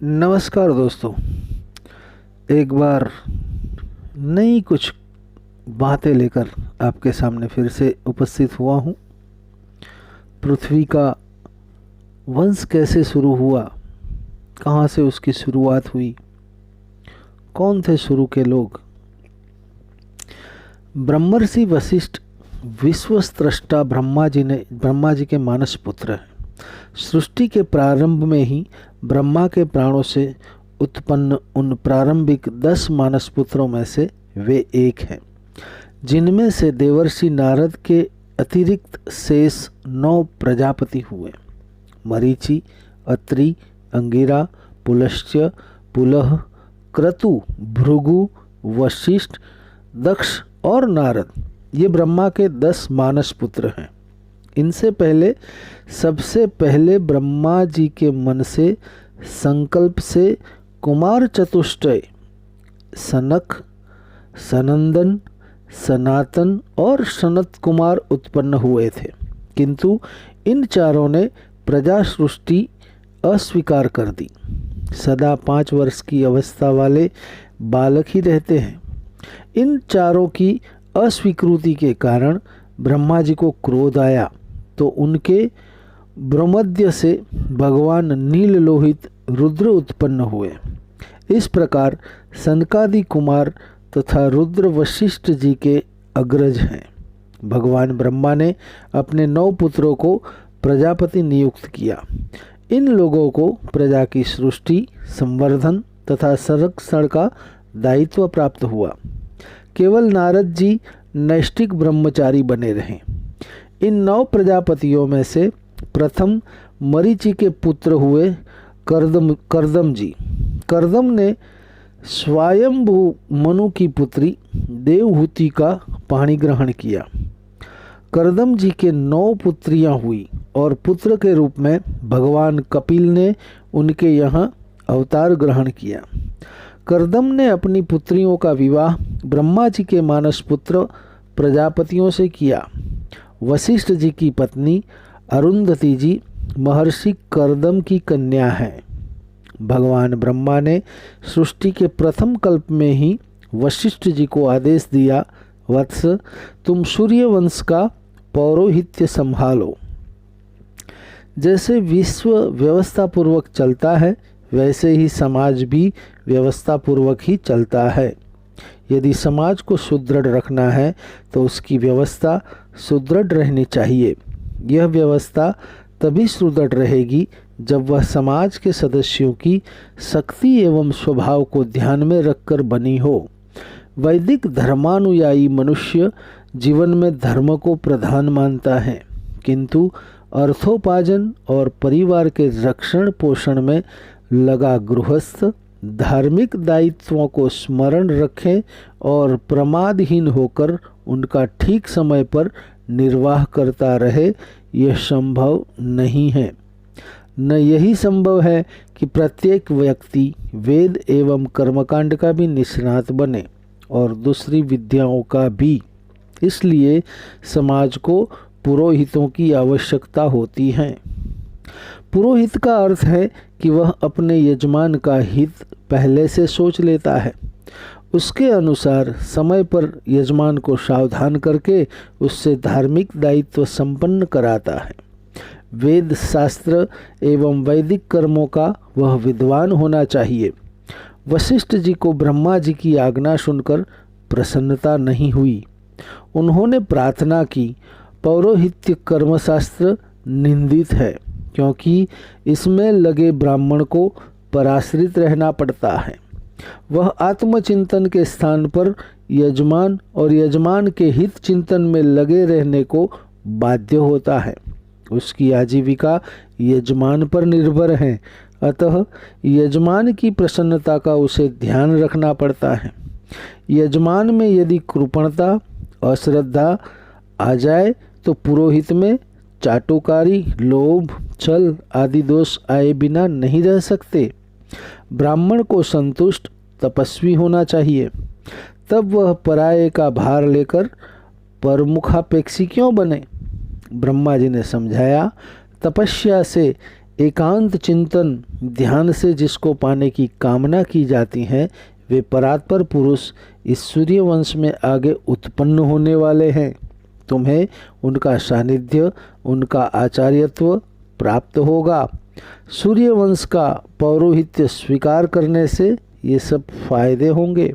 नमस्कार दोस्तों। एक बार नई कुछ बातें लेकर आपके सामने फिर से उपस्थित हुआ हूँ। पृथ्वी का वंश कैसे शुरू हुआ, कहाँ से उसकी शुरुआत हुई, कौन थे शुरू के लोग। ब्रह्मर्षि वशिष्ठ विश्वस्रष्टा ब्रह्मा जी के मानस पुत्र हैं। सृष्टि के प्रारंभ में ही ब्रह्मा के प्राणों से उत्पन्न उन प्रारंभिक 10 मानस पुत्रों में से वे एक हैं, जिनमें से देवर्षि नारद के अतिरिक्त शेष 9 प्रजापति हुए। मरीचि, अत्रि, अंगिरा, पुलस्त्य, पुलह, क्रतु, भृगु, वशिष्ठ, दक्ष और नारद ये ब्रह्मा के 10 मानस पुत्र हैं। इनसे पहले सबसे पहले ब्रह्मा जी के मन से संकल्प से कुमार चतुष्टय सनक, सनंदन, सनातन और सनत कुमार उत्पन्न हुए थे, किंतु इन चारों ने प्रजा सृष्टि अस्वीकार कर दी। सदा 5 वर्ष की अवस्था वाले बालक ही रहते हैं। इन चारों की अस्वीकृति के कारण ब्रह्मा जी को क्रोध आया तो उनके ब्रह्मद्य से भगवान नील लोहित रुद्र उत्पन्न हुए। इस प्रकार सनकादि कुमार तथा रुद्र वशिष्ठ जी के अग्रज हैं। भगवान ब्रह्मा ने अपने 9 पुत्रों को प्रजापति नियुक्त किया। इन लोगों को प्रजा की सृष्टि, संवर्धन तथा संरक्षण का दायित्व प्राप्त हुआ। केवल नारद जी नैष्ठिक ब्रह्मचारी बने रहे। इन 9 प्रजापतियों में से प्रथम मरीचि के पुत्र हुए कर्दम जी। कर्दम ने स्वयंभू मनु की पुत्री देवहूति का पाणी ग्रहण किया। कर्दम जी के 9 पुत्रियां हुई और पुत्र के रूप में भगवान कपिल ने उनके यहाँ अवतार ग्रहण किया। कर्दम ने अपनी पुत्रियों का विवाह ब्रह्मा जी के मानस पुत्र प्रजापतियों से किया। वशिष्ठ जी की पत्नी अरुंधति जी महर्षि कर्दम की कन्या हैं। भगवान ब्रह्मा ने सृष्टि के प्रथम कल्प में ही वशिष्ठ जी को आदेश दिया, वत्स, तुम सूर्य वंश का पौरोहित्य संभालो। जैसे विश्व व्यवस्था पूर्वक चलता है, वैसे ही समाज भी व्यवस्था पूर्वक ही चलता है। यदि समाज को सुदृढ़ रखना है तो उसकी व्यवस्था सुदृढ़ रहनी चाहिए। यह व्यवस्था तभी सुदृढ़ रहेगी जब वह समाज के सदस्यों की शक्ति एवं स्वभाव को ध्यान में रखकर बनी हो। वैदिक धर्मानुयायी मनुष्य जीवन में धर्म को प्रधान मानता है, किंतु अर्थोपार्जन और परिवार के रक्षण पोषण में लगा गृहस्थ धार्मिक दायित्वों को स्मरण रखें और प्रमादहीन होकर उनका ठीक समय पर निर्वाह करता रहे, यह संभव नहीं है। न यही संभव है कि प्रत्येक व्यक्ति वेद एवं कर्मकांड का भी निष्णात बने और दूसरी विद्याओं का भी। इसलिए समाज को पुरोहितों की आवश्यकता होती है। पुरोहित का अर्थ है कि वह अपने यजमान का हित पहले से सोच लेता है, उसके अनुसार समय पर यजमान को सावधान करके उससे धार्मिक दायित्व संपन्न कराता है। वेद शास्त्र एवं वैदिक कर्मों का वह विद्वान होना चाहिए। वशिष्ठ जी को ब्रह्मा जी की आज्ञा सुनकर प्रसन्नता नहीं हुई। उन्होंने प्रार्थना की, पौरोहित्य कर्मशास्त्र निंदित है, क्योंकि इसमें लगे ब्राह्मण को पराश्रित रहना पड़ता है। वह आत्मचिंतन के स्थान पर यजमान और यजमान के हित चिंतन में लगे रहने को बाध्य होता है। उसकी आजीविका यजमान पर निर्भर है, अतः यजमान की प्रसन्नता का उसे ध्यान रखना पड़ता है। यजमान में यदि कृपणता, अश्रद्धा आ जाए तो पुरोहित में चाटुकारी, लोभ, छल आदि दोष आए बिना नहीं रह सकते। ब्राह्मण को संतुष्ट तपस्वी होना चाहिए, तब वह पराये का भार लेकर परमुखापेक्षी क्यों बने। ब्रह्मा जी ने समझाया, तपस्या से एकांत चिंतन ध्यान से जिसको पाने की कामना की जाती है, वे परात्पर पुरुष इस सूर्य वंश में आगे उत्पन्न होने वाले हैं। तुम्हें उनका सानिध्य, उनका आचार्यत्व प्राप्त होगा। सूर्य वंश का पौरोहित्य स्वीकार करने से ये सब फायदे होंगे।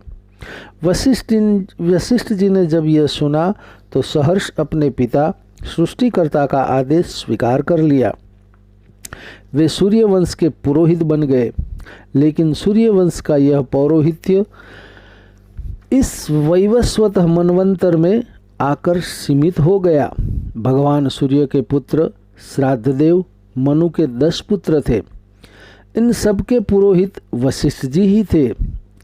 वशिष्ठ जी ने जब यह सुना तो सहर्ष अपने पिता सृष्टिकर्ता का आदेश स्वीकार कर लिया। वे सूर्य वंश के पुरोहित बन गए। लेकिन सूर्य वंश का यह पौरोहित्य इस वैवस्वत मनवंतर में आकर सीमित हो गया। भगवान सूर्य के पुत्र श्राद्धदेव मनु के 10 पुत्र थे। इन सब के पुरोहित वशिष्ठ जी ही थे।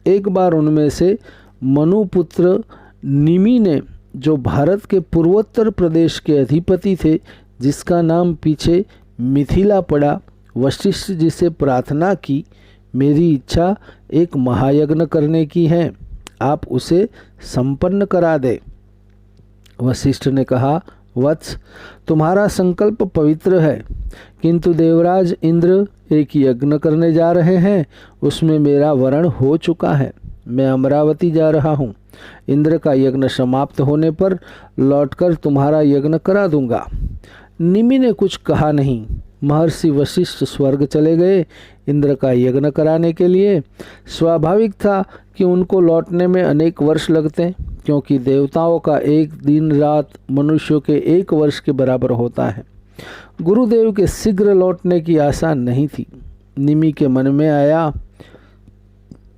एक बार उनमें से मनु पुत्र निमि ने, जो भारत के पूर्वोत्तर प्रदेश के अधिपति थे, जिसका नाम पीछे मिथिला पड़ा, वशिष्ठ जी से प्रार्थना की, मेरी इच्छा एक महायज्ञ करने की है, आप उसे संपन्न करा दे। वशिष्ठ ने कहा, वत्स, तुम्हारा संकल्प पवित्र है, किंतु देवराज इंद्र एक यज्ञ करने जा रहे हैं, उसमें मेरा वरण हो चुका है। मैं अमरावती जा रहा हूँ। इंद्र का यज्ञ समाप्त होने पर लौटकर तुम्हारा यज्ञ करा दूंगा। निमि ने कुछ कहा नहीं। महर्षि वशिष्ठ स्वर्ग चले गए इंद्र का यज्ञ कराने के लिए। स्वाभाविक था कि उनको लौटने में अनेक वर्ष लगते, क्योंकि देवताओं का एक दिन रात मनुष्यों के 1 वर्ष के बराबर होता है। गुरुदेव के शीघ्र लौटने की आशा नहीं थी। निमि के मन में आया,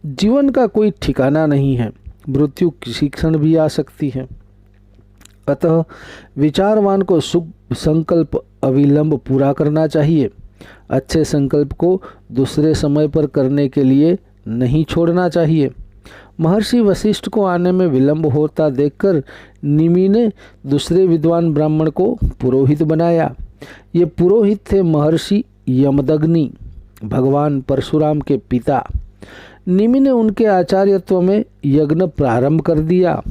जीवन का कोई ठिकाना नहीं है, मृत्यु किसी क्षण भी आ सकती है। अतः विचारवान को शुभ संकल्प अविलंब पूरा करना चाहिए। अच्छे संकल्प को दूसरे समय पर करने के लिए नहीं छोड़ना चाहिए। महर्षि वशिष्ठ को आने में विलंब होता देखकर निमि ने दूसरे विद्वान ब्राह्मण को पुरोहित बनाया। ये पुरोहित थे महर्षि यमदग्नि, भगवान परशुराम के पिता। निमि ने उनके आचार्यत्व में यज्ञ प्रारंभ कर दिया।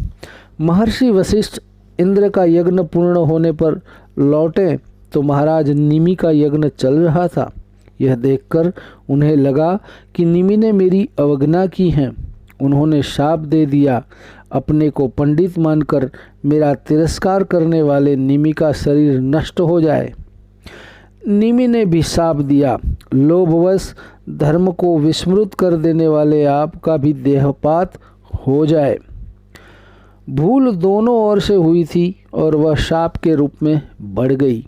महर्षि वशिष्ठ इंद्र का यज्ञ पूर्ण होने पर लौटे तो महाराज निमि का यज्ञ चल रहा था। यह देखकर उन्हें लगा कि निमि ने मेरी अवज्ञा की है। उन्होंने शाप दे दिया, अपने को पंडित मानकर मेरा तिरस्कार करने वाले निमि का शरीर नष्ट हो जाए। निमि ने भी शाप दिया, लोभवश धर्म को विस्मृत कर देने वाले आपका भी देहपात हो जाए। भूल दोनों ओर से हुई थी और वह शाप के रूप में बढ़ गई।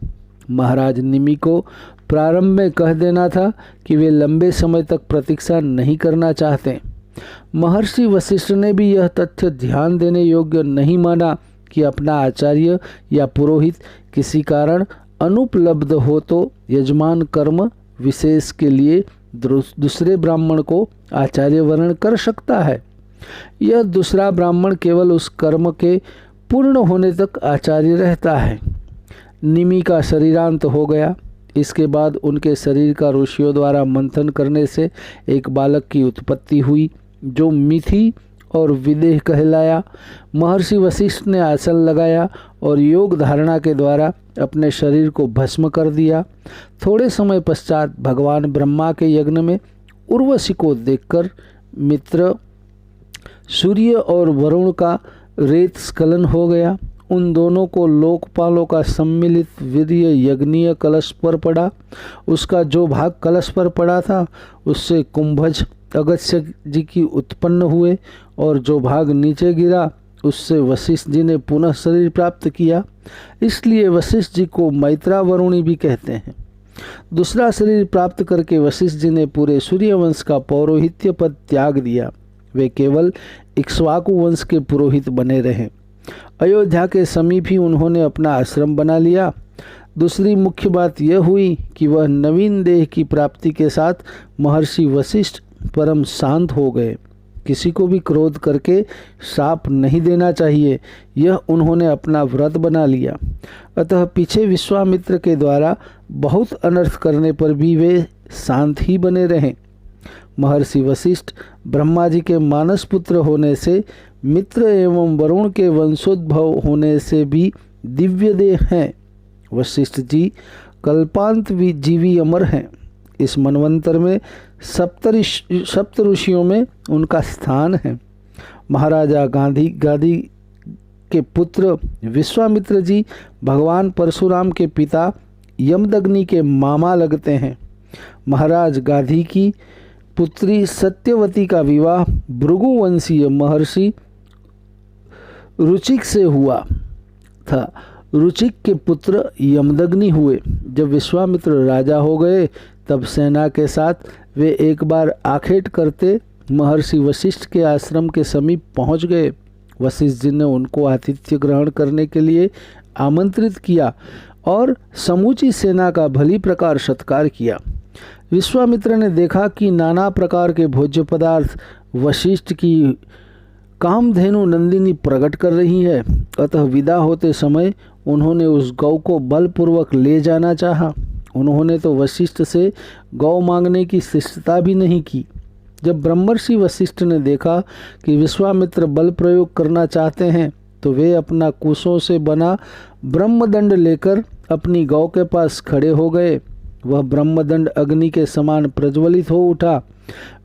महाराज निमि को प्रारंभ में कह देना था कि वे लंबे समय तक प्रतीक्षा नहीं करना चाहते। महर्षि वशिष्ठ ने भी यह तथ्य ध्यान देने योग्य नहीं माना कि अपना आचार्य या पुरोहित किसी कारण अनुपलब्ध हो तो यजमान कर्म विशेष के लिए दूसरे ब्राह्मण को आचार्य वर्ण कर सकता है। यह दूसरा ब्राह्मण केवल उस कर्म के पूर्ण होने तक आचार्य रहता है। निमि का शरीरांत हो गया। इसके बाद उनके शरीर का ऋषियों द्वारा मंथन करने से एक बालक की उत्पत्ति हुई, जो मिथि और विदेह कहलाया। महर्षि वशिष्ठ ने आसन लगाया और योग धारणा के द्वारा अपने शरीर को भस्म कर दिया। थोड़े समय पश्चात भगवान ब्रह्मा के यज्ञ में उर्वशी को देखकर मित्र सूर्य और वरुण का रेत स्खलन हो गया। उन दोनों को लोकपालों का सम्मिलित वीर्य यज्ञीय कलश पर पड़ा। उसका जो भाग कलश पर पड़ा था उससे कुंभज अगस्त्य जी की उत्पन्न हुए, और जो भाग नीचे गिरा उससे वशिष्ठ जी ने पुनः शरीर प्राप्त किया। इसलिए वशिष्ठ जी को मैत्रावरुणी भी कहते हैं। दूसरा शरीर प्राप्त करके वशिष्ठ जी ने पूरे सूर्यवंश का पौरोहित्य पद त्याग दिया। वे केवल इक्ष्वाकु वंश के पुरोहित बने रहे। अयोध्या के समीप ही उन्होंने अपना आश्रम बना लिया। दूसरी मुख्य बात यह हुई कि वह नवीन देह की प्राप्ति के साथ महर्षि वशिष्ठ परम शांत हो गए। किसी को भी क्रोध करके शाप नहीं देना चाहिए, यह उन्होंने अपना व्रत बना लिया। अतः पीछे विश्वामित्र के द्वारा बहुत अनर्थ करने पर भी वे शांत ही बने रहें। महर्षि वशिष्ठ ब्रह्मा जी के मानस पुत्र होने से, मित्र एवं वरुण के वंशोद्भव होने से भी दिव्य देह हैं। वशिष्ठ जी कल्पांत जीवी अमर हैं। इस मनवंतर में सप्त ऋषियों में उनका स्थान है। महाराजा गादी के पुत्र विश्वामित्र जी भगवान परशुराम के पिता यमदग्नि के मामा लगते हैं। महाराज गाधी की पुत्री सत्यवती का विवाह भृगुवंशीय महर्षि रुचिक से हुआ था। रुचिक के पुत्र यमदग्नि हुए। जब विश्वामित्र राजा हो गए तब सेना के साथ वे एक बार आखेट करते महर्षि वशिष्ठ के आश्रम के समीप पहुंच गए। वशिष्ठ जी ने उनको आतिथ्य ग्रहण करने के लिए आमंत्रित किया और समूची सेना का भली प्रकार सत्कार किया। विश्वामित्र ने देखा कि नाना प्रकार के भोज्य पदार्थ वशिष्ठ की कामधेनु नंदिनी प्रकट कर रही है, अतः विदा होते समय उन्होंने उस गौ को बलपूर्वक ले जाना चाहा। उन्होंने तो वशिष्ठ से गौ मांगने की शिष्टता भी नहीं की। जब ब्रह्मर्षि वशिष्ठ ने देखा कि विश्वामित्र बल प्रयोग करना चाहते हैं तो वे अपना कुशों से बना ब्रह्मदंड लेकर अपनी गौ के पास खड़े हो गए। वह ब्रह्मदंड अग्नि के समान प्रज्वलित हो उठा।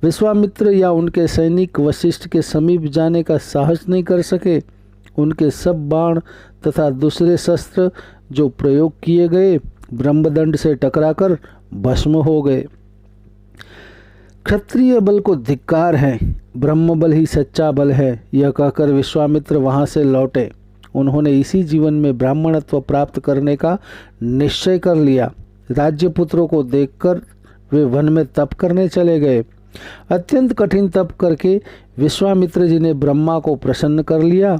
विश्वामित्र या उनके सैनिक वशिष्ठ के समीप जाने का साहस नहीं कर सके। उनके सब बाण तथा दूसरे शस्त्र जो प्रयोग किए गए ब्रह्मदंड से टकराकर भस्म हो गए। क्षत्रिय बल को धिक्कार है, ब्रह्म बल ही सच्चा बल है, यह कहकर विश्वामित्र वहां से लौटे। उन्होंने इसी जीवन में ब्राह्मणत्व प्राप्त करने का निश्चय कर लिया। राज्य पुत्रों को देखकर वे वन में तप करने चले गए। अत्यंत कठिन तप करके विश्वामित्र जी ने ब्रह्मा को प्रसन्न कर लिया।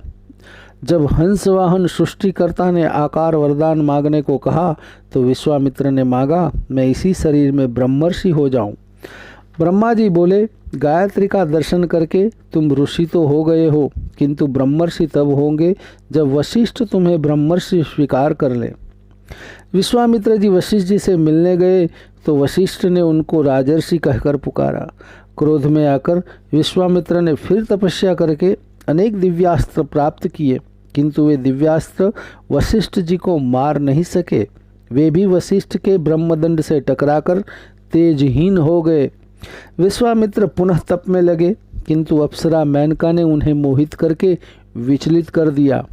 जब हंसवाहन सृष्टिकर्ता ने आकार वरदान मांगने को कहा तो विश्वामित्र ने मांगा, मैं इसी शरीर में ब्रह्मर्षि हो जाऊं। ब्रह्मा जी बोले, गायत्री का दर्शन करके तुम ऋषि तो हो गए हो, किंतु ब्रह्मर्षि तब होंगे जब वशिष्ठ तुम्हें ब्रह्मर्षि स्वीकार कर ले। विश्वामित्र जी वशिष्ठ जी से मिलने गए तो वशिष्ठ ने उनको राजर्षि कहकर पुकारा। क्रोध में आकर विश्वामित्र ने फिर तपस्या करके अनेक दिव्यास्त्र प्राप्त किए, किंतु वे दिव्यास्त्र वशिष्ठ जी को मार नहीं सके। वे भी वशिष्ठ के ब्रह्मदंड से टकराकर तेजहीन हो गए। विश्वामित्र पुनः तप में लगे, किंतु अप्सरा मेनका ने उन्हें मोहित करके विचलित कर दिया।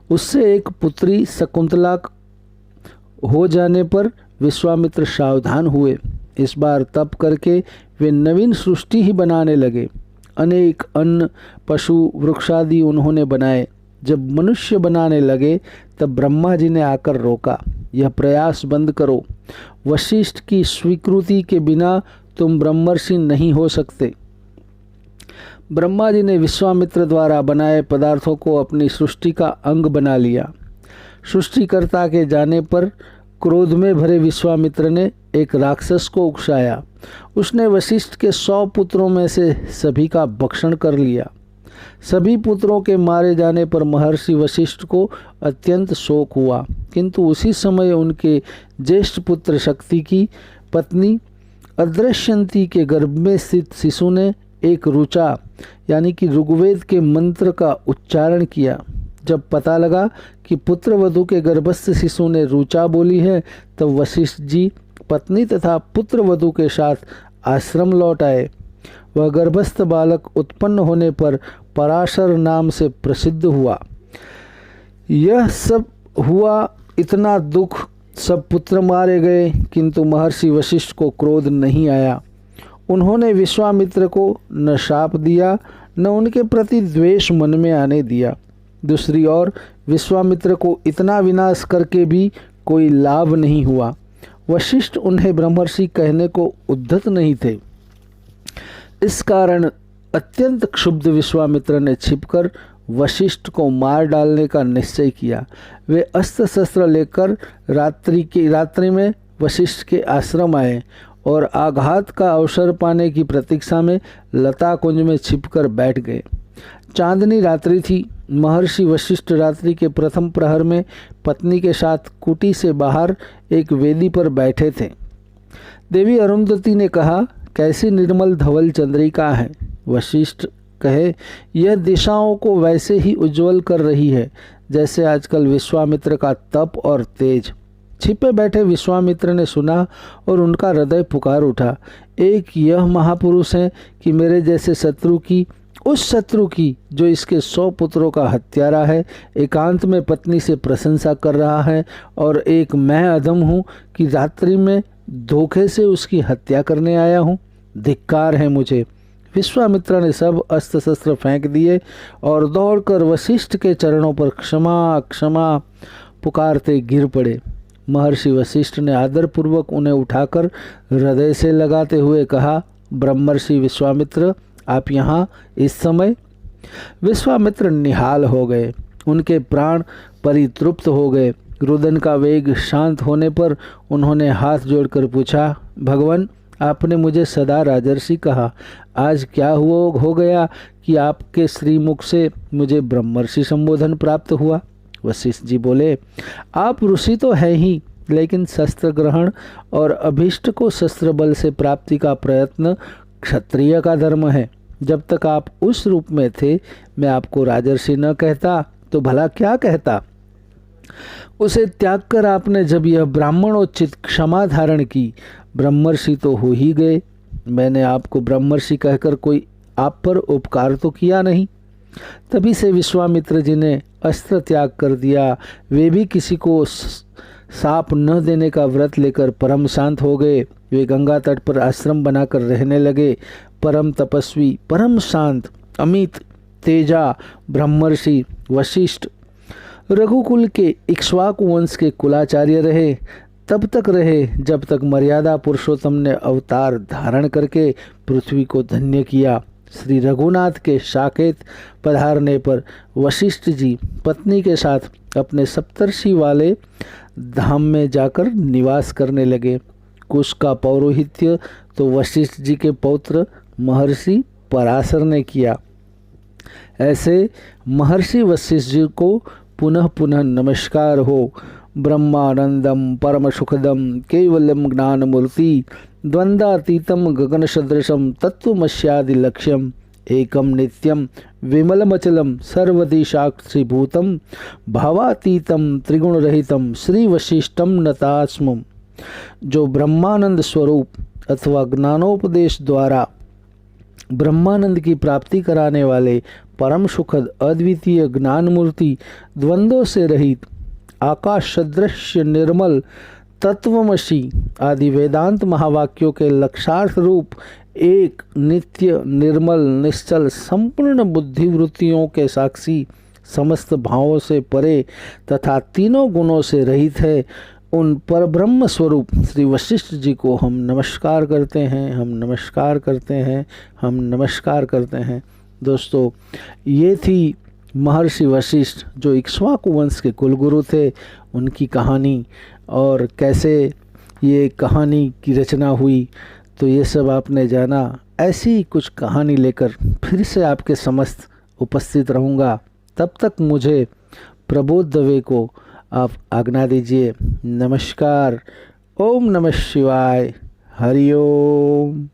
उससे एक पुत्री शकुंतला हो जाने पर विश्वामित्र सावधान हुए। इस बार तप करके वे नवीन सृष्टि ही बनाने लगे। अनेक अन्न पशु वृक्षादि उन्होंने बनाए। जब मनुष्य बनाने लगे तब ब्रह्मा जी ने आकर रोका, यह प्रयास बंद करो। वशिष्ठ की स्वीकृति के बिना तुम ब्रह्मर्षि नहीं हो सकते। ब्रह्मा जी ने विश्वामित्र द्वारा बनाए पदार्थों को अपनी सृष्टि का अंग बना लिया। सृष्टिकर्ता के जाने पर क्रोध में भरे विश्वामित्र ने एक राक्षस को उकसाया। उसने वशिष्ठ के 100 पुत्रों में से सभी का भक्षण कर लिया। सभी पुत्रों के मारे जाने पर महर्षि वशिष्ठ को अत्यंत शोक हुआ, किंतु उसी समय उनके ज्येष्ठ पुत्र शक्ति की पत्नी अदृश्यंती के गर्भ में स्थित शिशु ने एक ऋचा यानी कि ऋग्वेद के मंत्र का उच्चारण किया। जब पता लगा कि पुत्रवधू के गर्भस्थ शिशु ने ऋचा बोली है तब वशिष्ठ जी पत्नी तथा पुत्रवधू के साथ आश्रम लौट आए। वह गर्भस्थ बालक उत्पन्न होने पर पराशर नाम से प्रसिद्ध हुआ। यह सब हुआ, इतना दुख, सब पुत्र मारे गए, किंतु महर्षि वशिष्ठ को क्रोध नहीं आया। उन्होंने विश्वामित्र को न शाप दिया न उनके प्रति द्वेष मन में आने दिया। दूसरी ओर विश्वामित्र को इतना विनाश करके भी कोई लाभ नहीं हुआ। वशिष्ठ उन्हें ब्रह्मर्षि कहने को उद्धत नहीं थे। इस कारण अत्यंत क्षुब्ध विश्वामित्र ने छिपकर वशिष्ठ को मार डालने का निश्चय किया। वे अस्त्र शस्त्र लेकर रात्रि में वशिष्ठ के आश्रम आए और आघात का अवसर पाने की प्रतीक्षा में लता कुंज में छिपकर बैठ गए। चांदनी रात्रि थी। महर्षि वशिष्ठ रात्रि के प्रथम प्रहर में पत्नी के साथ कुटी से बाहर एक वेदी पर बैठे थे। देवी अरुंधति ने कहा, कैसी निर्मल धवल चंद्रिका है। वशिष्ठ कहे, यह दिशाओं को वैसे ही उज्जवल कर रही है जैसे आजकल विश्वामित्र का तप और तेज। छिपे बैठे विश्वामित्र ने सुना और उनका हृदय पुकार उठा, एक यह महापुरुष है कि मेरे जैसे शत्रु की, उस शत्रु की जो इसके 100 पुत्रों का हत्यारा है, एकांत में पत्नी से प्रशंसा कर रहा है, और एक मैं अधम हूँ कि रात्रि में धोखे से उसकी हत्या करने आया हूँ। धिक्कार है मुझे। विश्वामित्र ने सब अस्त्र शस्त्र फेंक दिए और दौड़कर वशिष्ठ के चरणों पर क्षमा क्षमा पुकारते गिर पड़े। महर्षि वशिष्ठ ने आदरपूर्वक उन्हें उठाकर हृदय से लगाते हुए कहा, ब्रह्मर्षि विश्वामित्र, आप यहाँ इस समय? विश्वामित्र निहाल हो गए, उनके प्राण परितृप्त हो गए। रुदन का वेग शांत होने पर उन्होंने हाथ जोड़कर पूछा, भगवान, आपने मुझे सदा राजर्षि कहा, आज क्या हो गया कि आपके श्रीमुख से मुझे ब्रह्मर्षि संबोधन प्राप्त हुआ? वशिष्ठ जी बोले, आप ऋषि तो है ही, लेकिन शस्त्र ग्रहण और अभीष्ट को शस्त्र बल से प्राप्ति का प्रयत्न क्षत्रिय का धर्म है। जब तक आप उस रूप में थे, मैं आपको राजर्षि न कहता तो भला क्या कहता? उसे त्याग कर आपने जब यह ब्राह्मणोचित क्षमा धारण की, ब्रह्मर्षि तो हो ही गए। मैंने आपको ब्रह्मर्षि कहकर कोई आप पर उपकार तो किया नहीं। तभी से विश्वामित्र जी ने अस्त्र त्याग कर दिया। वे भी किसी को साप न देने का व्रत लेकर परम शांत हो गए। वे गंगा तट पर आश्रम बनाकर रहने लगे। परम तपस्वी, परम शांत, अमित तेजा ब्रह्मर्षि वशिष्ठ रघुकुल के इक्ष्वाकु वंश के कुलाचार्य रहे। तब तक रहे जब तक मर्यादा पुरुषोत्तम ने अवतार धारण करके पृथ्वी को धन्य किया। श्री रघुनाथ के साकेत पधारने पर वशिष्ठ जी पत्नी के साथ अपने सप्तर्षि वाले धाम में जाकर निवास करने लगे। कुश का पौरोहित्य तो वशिष्ठ जी के पौत्र महर्षि पराशर ने किया। ऐसे महर्षि वशिष्ठ जी को पुनः पुनः नमस्कार हो। ब्रह्मानंदम परम सुखदम केवलम ज्ञानमूर्ति द्वंद्वातीतम गगन सदृशम तत्वमस्यादि लक्ष्यम एकम नित्यम विमलमचलम सर्वदिशाक्षीभूतम भावातीतम त्रिगुण रहितम श्री वशिष्ठम नतास्मम। जो ब्रह्मानंद स्वरूप अथवा ज्ञानोपदेश द्वारा ब्रह्मानंद की प्राप्ति कराने वाले परम सुखद अद्वितीय ज्ञान मूर्ति, द्वंद्वों से रहित, आकाश सदृश निर्मल तत्वमसी आदि वेदांत महावाक्यों के लक्षार्थ रूप एक नित्य निर्मल निश्चल संपूर्ण बुद्धिवृत्तियों के साक्षी, समस्त भावों से परे तथा तीनों गुणों से रहित है, उन परब्रह्म स्वरूप श्री वशिष्ठ जी को हम नमस्कार करते हैं, हम नमस्कार करते हैं, हम नमस्कार करते हैं। दोस्तों, ये थी महर्षि वशिष्ठ जो इक्ष्वाकु वंश के कुलगुरु थे, उनकी कहानी और कैसे ये कहानी की रचना हुई। तो ये सब आपने जाना। ऐसी कुछ कहानी लेकर फिर से आपके समस्त उपस्थित रहूँगा। तब तक मुझे प्रबोध दवे को आप आज्ञा दीजिए। नमस्कार। ओम नमः शिवाय। हरि ओम।